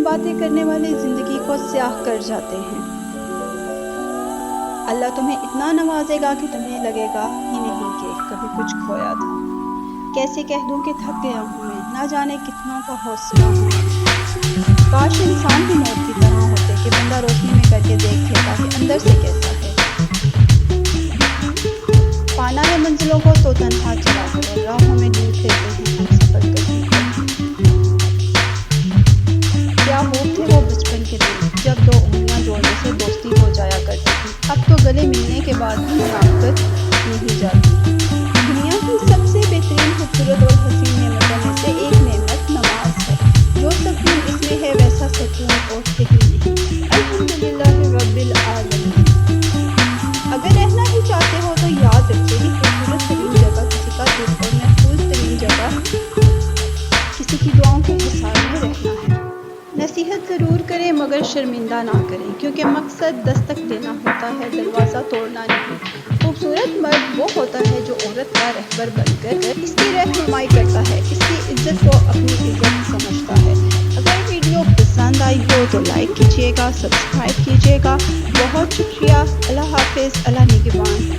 باتیں کرنے والے زندگی کو سیاہ کر جاتے ہیں۔ اللہ تمہیں اتنا نوازے گا کہ تمہیں لگے گا ہی نہیں کہ کبھی کچھ کھویا تھا۔ کیسے کہہ دوں کہ تھک گیا ہوں میں، نہ جانے کتنوں کا حوصلہ ہوں۔ کاش انسان بھی موت کی طرح ہوتے کہ بندہ روشنی میں کر کے دیکھ لیتا کہ اندر سے کیسا ہے۔ پانا ہے منزلوں کو تو تنہا چلا کرو، راہوں میں ڈھونڈ لیتے ہیں ہم سفر کبھی کبھی۔ کیا خوب تھے وہ بچپن کے دن جب دو انگلیاں جوڑنے سے دوستی ہو جایا کرتی تھی، اب تو گلے ملنے کے بعد بھی منافقت نہیں جاتی۔ دنیا کی سب سے بہترین خوبصورت اور حسین نعمتوں میں سے ایک نعمت نماز ہے۔ جو سکون اس میں ہے ویسا سکون اور کہیں نہیں۔ الحمدللہ رب العالمین۔ اگر رہنا ہی چاہتے ہو تو یاد رکھیے کہ خوبصورت ترین جگہ کسی کا دل اور محفوظ ترین جگہ کسی کی دعاؤں کے حصار میں رہنا ہے۔ نصیحت ضرور کریں مگر شرمندہ نہ کریں، کیونکہ مقصد دستک دینا ہوتا ہے، دروازہ توڑنا نہیں۔ خوبصورت مرد وہ ہوتا ہے جو عورت کا رہبر بن کر اس کی رہنمائی کرتا ہے، اس کی عزت کو اپنی عزت سمجھتا ہے۔ اگر ویڈیو پسند آئی ہو تو لائک کیجیے گا، سبسکرائب کیجیے گا۔ بہت شکریہ۔ اللہ حافظ۔ اللہ نگہبان۔